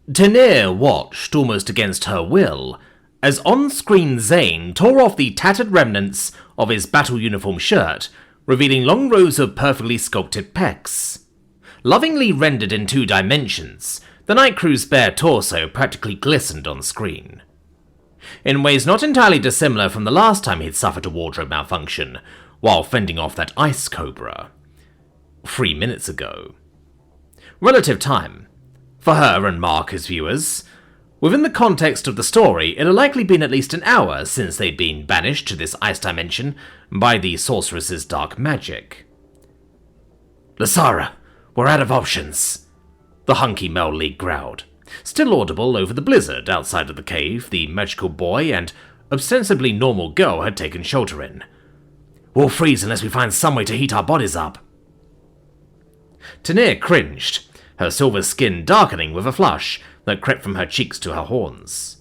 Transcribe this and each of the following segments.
Tenir watched, almost against her will, as on-screen Zane tore off the tattered remnants of his battle uniform shirt, revealing long rows of perfectly sculpted pecs. Lovingly rendered in 2 dimensions, the night crew's bare torso practically glistened on screen. In ways not entirely dissimilar from the last time he'd suffered a wardrobe malfunction, while fending off that ice cobra. 3 minutes ago. Relative time. For her and Mark as viewers. Within the context of the story, it had likely been at least an hour since they'd been banished to this ice dimension by the sorceress's dark magic. "Lasara, we're out of options," the hunky Mel League growled. Still audible over the blizzard outside of the cave, the magical boy and ostensibly normal girl had taken shelter in. "We'll freeze unless we find some way to heat our bodies up." Tenir cringed, her silver skin darkening with a flush that crept from her cheeks to her horns.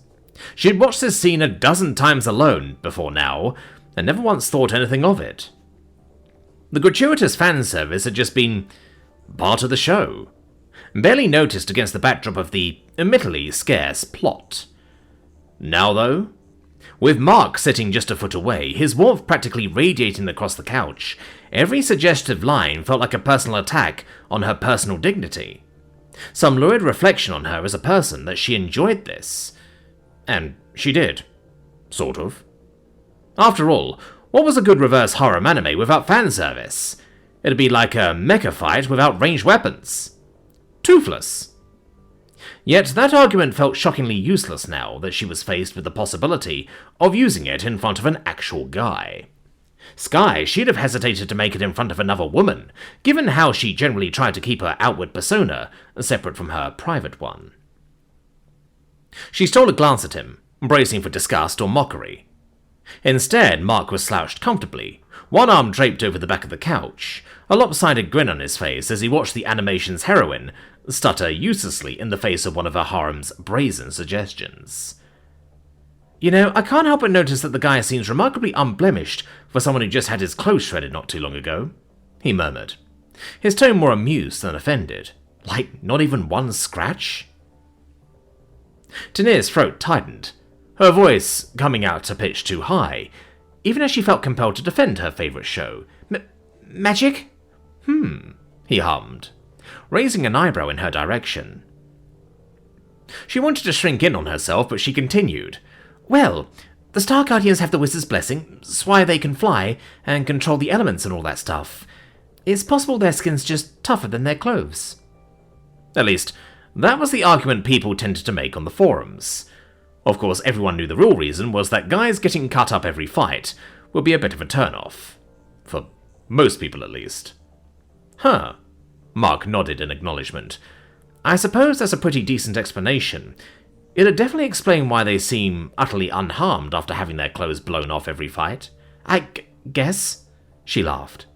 She had watched this scene a dozen times alone before now, and never once thought anything of it. The gratuitous fan service had just been part of the show, barely noticed against the backdrop of the admittedly scarce plot. Now though, with Mark sitting just a foot away, his warmth practically radiating across the couch, every suggestive line felt like a personal attack on her personal dignity. Some lurid reflection on her as a person that she enjoyed this. And she did. Sort of. After all, what was a good reverse harem anime without fan service? It'd be like a mecha fight without ranged weapons. Toothless. Yet that argument felt shockingly useless now that she was faced with the possibility of using it in front of an actual guy. Sky, she'd have hesitated to make it in front of another woman, given how she generally tried to keep her outward persona separate from her private one. She stole a glance at him, bracing for disgust or mockery. Instead, Mark was slouched comfortably, one arm draped over the back of the couch, a lopsided grin on his face as he watched the animation's heroine stutter uselessly in the face of one of her harem's brazen suggestions. "You know, I can't help but notice that the guy seems remarkably unblemished for someone who just had his clothes shredded not too long ago," he murmured, his tone more amused than offended. "Like, not even one scratch?" Tenir's throat tightened, her voice coming out a pitch too high, even as she felt compelled to defend her favourite show. Magic? He hummed, raising an eyebrow in her direction. She wanted to shrink in on herself, but she continued. "Well, the Star Guardians have the Wizard's blessing, that's why they can fly and control the elements and all that stuff. It's possible their skin's just tougher than their clothes." At least, that was the argument people tended to make on the forums. Of course, everyone knew the real reason was that guys getting cut up every fight would be a bit of a turn-off. For most people, at least. "Huh." Mark nodded in acknowledgement. "I suppose that's a pretty decent explanation. It'd definitely explain why they seem utterly unharmed after having their clothes blown off every fight." I guess," she laughed.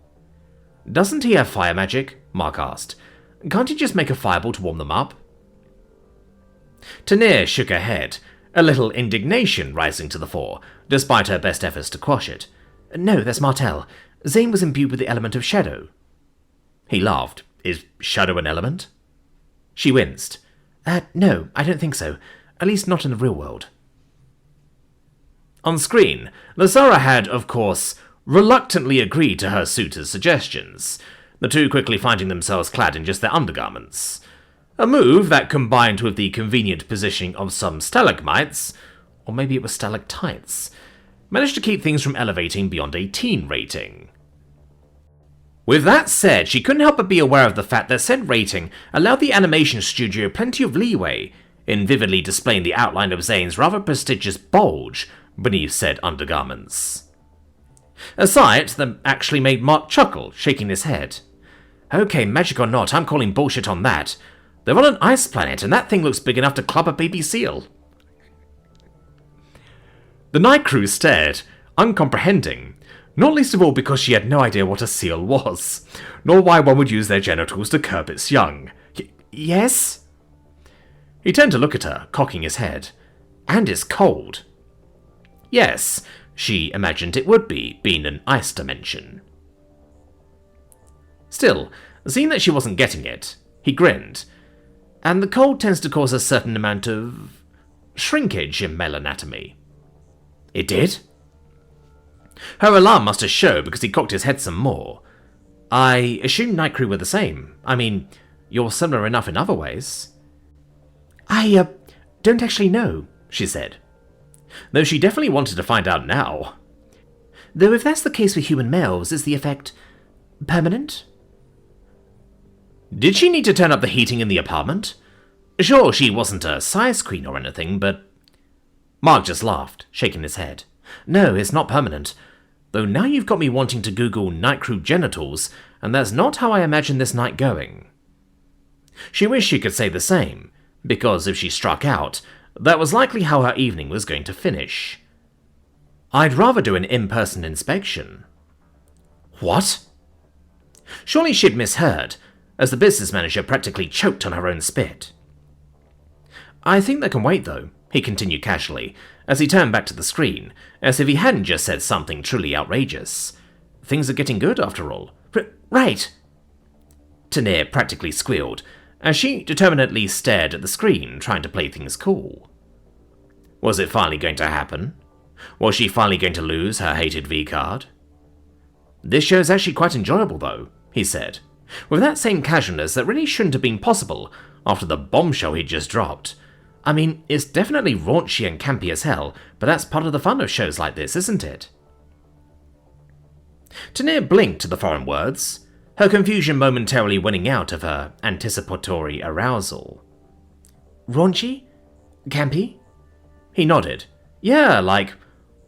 "Doesn't he have fire magic?" Mark asked. "Can't he just make a fireball to warm them up?" Tenir shook her head, a little indignation rising to the fore, despite her best efforts to quash it. "No, that's Martel. Zane was imbued with the element of shadow." He laughed. "Is shadow an element?" She winced. No, I don't think so. At least not in the real world." On screen, Lasara had, of course, reluctantly agreed to her suitor's suggestions, the two quickly finding themselves clad in just their undergarments. A move that, combined with the convenient positioning of some stalagmites, or maybe it was stalactites, managed to keep things from elevating beyond a teen rating. With that said, she couldn't help but be aware of the fact that said rating allowed the animation studio plenty of leeway in vividly displaying the outline of Zane's rather prestigious bulge beneath said undergarments. A sight that actually made Mark chuckle, shaking his head. "Okay, magic or not, I'm calling bullshit on that. They're on an ice planet, and that thing looks big enough to club a baby seal." The night crew stared, uncomprehending, not least of all because she had no idea what a seal was, nor why one would use their genitals to curb its young. Yes? He turned to look at her, cocking his head. "And it's cold." Yes, she imagined it would be, being an ice dimension. Still, seeing that she wasn't getting it, he grinned. And the cold tends to cause a certain amount of shrinkage in male anatomy. It did? Her alarm must have showed because he cocked his head some more. I assumed night crew were the same. I mean, you're similar enough in other ways. I don't actually know, she said. Though she definitely wanted to find out now. Though if that's the case for human males, is the effect permanent? Did she need to turn up the heating in the apartment? Sure, she wasn't a size queen or anything, but... Mark just laughed, shaking his head. No, it's not permanent. Though now you've got me wanting to Google night crew genitals, and that's not how I imagine this night going. She wished she could say the same, because if she struck out, that was likely how her evening was going to finish. I'd rather do an in-person inspection. What? Surely she'd misheard, as the business manager practically choked on her own spit. I think that can wait, though, he continued casually, as he turned back to the screen, as if he hadn't just said something truly outrageous. Things are getting good, after all. Right! Tanir practically squealed, as she determinedly stared at the screen, trying to play things cool. Was it finally going to happen? Was she finally going to lose her hated V-card? This show's actually quite enjoyable, though, he said, with that same casualness that really shouldn't have been possible after the bombshell he'd just dropped. I mean, it's definitely raunchy and campy as hell, but that's part of the fun of shows like this, isn't it? Tanir blinked at the foreign words, her confusion momentarily winning out of her anticipatory arousal. Raunchy? Campy? He nodded. Yeah, like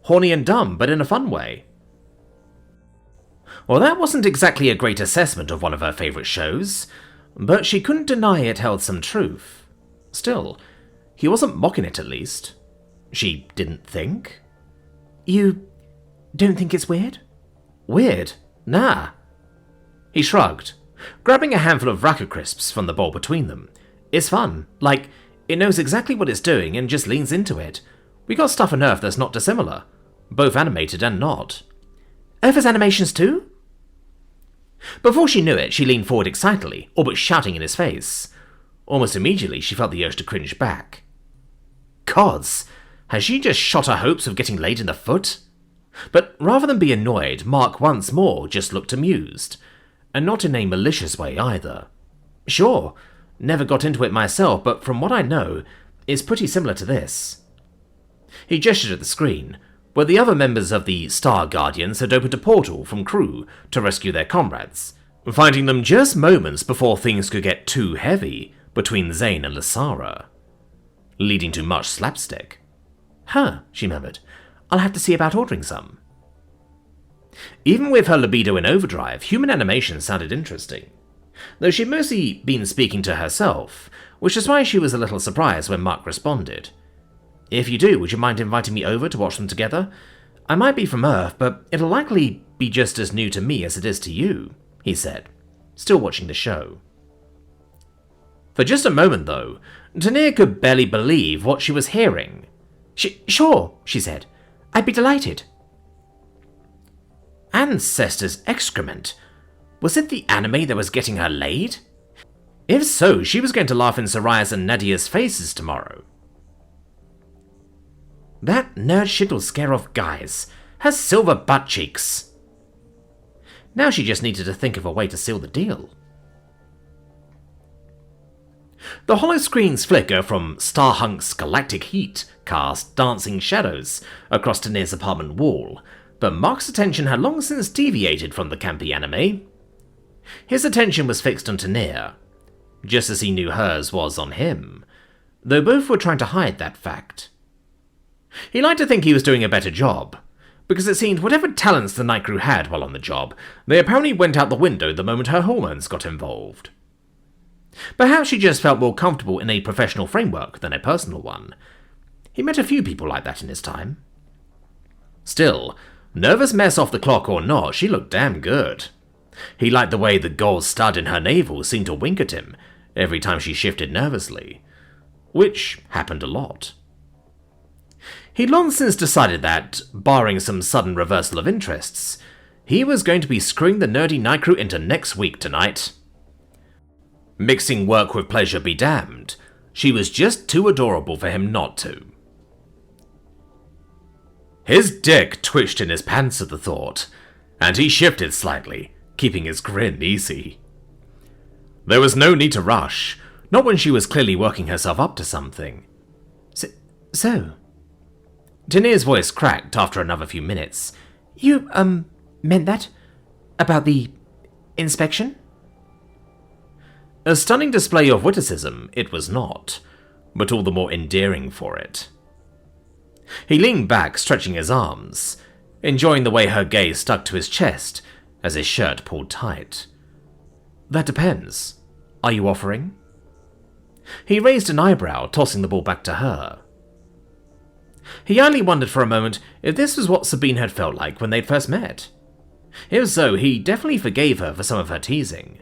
horny and dumb, but in a fun way. Well, that wasn't exactly a great assessment of one of her favourite shows, but she couldn't deny it held some truth. Still, he wasn't mocking it, at least. She didn't think. You don't think it's weird? Weird? Nah. He shrugged, grabbing a handful of Racker crisps from the bowl between them. It's fun. Like, it knows exactly what it's doing and just leans into it. We got stuff on Earth that's not dissimilar, both animated and not. Earth has animations too? Before she knew it, she leaned forward excitedly, all but shouting in his face. Almost immediately, she felt the urge to cringe back. Gods, has she just shot her hopes of getting laid in the foot? But rather than be annoyed, Mark once more just looked amused. And not in a malicious way either. Sure, never got into it myself, but from what I know, it's pretty similar to this. He gestured at the screen, where the other members of the Star Guardians had opened a portal from crew to rescue their comrades, finding them just moments before things could get too heavy between Zane and Lysara, leading to much slapstick. Huh, she murmured. I'll have to see about ordering some. Even with her libido in overdrive, human animation sounded interesting, though she'd mostly been speaking to herself, which is why she was a little surprised when Mark responded. If you do, would you mind inviting me over to watch them together? I might be from Earth, but it'll likely be just as new to me as it is to you, he said, still watching the show. For just a moment, though, Tanir could barely believe what she was hearing. Sure, she said. I'd be delighted. Ancestors' excrement. Was it the anime that was getting her laid? If so, she was going to laugh in Soraya's and Nadia's faces tomorrow. That nerd shit'll scare off guys. Her silver butt cheeks. Now she just needed to think of a way to seal the deal. The hollow screens flicker from Starhunk's galactic heat cast dancing shadows across Tanir's apartment wall, but Mark's attention had long since deviated from the campy anime. His attention was fixed on Tanir, just as he knew hers was on him, though both were trying to hide that fact. He liked to think he was doing a better job, because it seemed whatever talents the night crew had while on the job, they apparently went out the window the moment her hormones got involved. Perhaps she just felt more comfortable in a professional framework than a personal one. He met a few people like that in his time. Still, nervous mess off the clock or not, she looked damn good. He liked the way the gold stud in her navel seemed to wink at him every time she shifted nervously, which happened a lot. He'd long since decided that, barring some sudden reversal of interests, he was going to be screwing the nerdy night crew into next week tonight. Mixing work with pleasure be damned. She was just too adorable for him not to. His dick twitched in his pants at the thought, and he shifted slightly, keeping his grin easy. There was no need to rush, not when she was clearly working herself up to something. So? Daenerys' voice cracked after another few minutes. You, meant that? About the inspection? A stunning display of witticism it was not, but all the more endearing for it. He leaned back, stretching his arms, enjoying the way her gaze stuck to his chest as his shirt pulled tight. That depends. Are you offering? He raised an eyebrow, tossing the ball back to her. He only wondered for a moment if this was what Sabine had felt like when they'd first met. If so, he definitely forgave her for some of her teasing.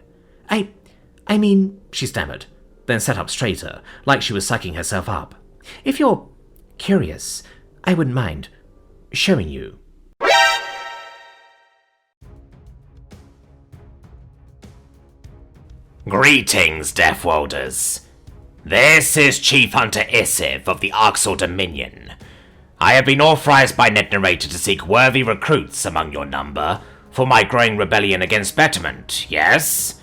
I mean, she stammered, then sat up straighter, like she was psyching herself up. If you're curious, I wouldn't mind showing you. Greetings, Deathwolders. This is Chief Hunter Isiv of the Arxor Dominion. I have been authorized by NetNarrator to seek worthy recruits among your number for my growing rebellion against betterment, yes?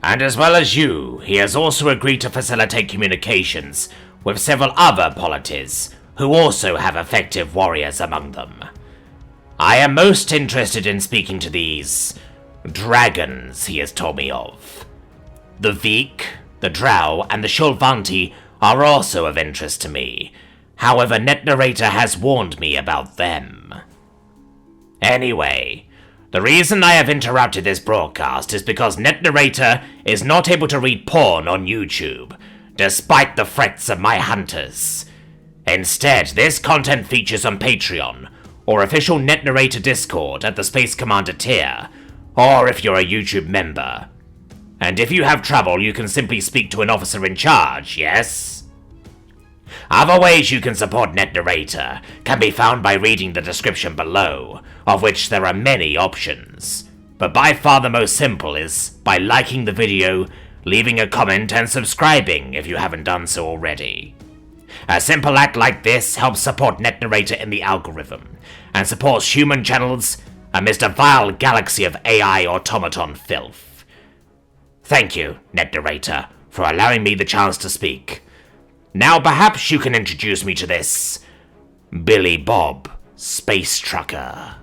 And as well as you, he has also agreed to facilitate communications with several other polities who also have effective warriors among them. I am most interested in speaking to these dragons he has told me of. The Veek, the Drow, and the Shulvanti are also of interest to me. However, NetNarrator has warned me about them. Anyway, the reason I have interrupted this broadcast is because NetNarrator is not able to read porn on YouTube, despite the threats of my hunters. Instead, this content features on Patreon, or official NetNarrator Discord at the Space Commander tier, or if you're a YouTube member. And if you have trouble, you can simply speak to an officer in charge, yes? Other ways you can support NetNarrator can be found by reading the description below, of which there are many options. But by far the most simple is by liking the video, leaving a comment, and subscribing if you haven't done so already. A simple act like this helps support NetNarrator in the algorithm, and supports human channels amidst a vile galaxy of AI automaton filth. Thank you, NetNarrator, for allowing me the chance to speak. Now perhaps you can introduce me to this Billy Bob Space Trucker.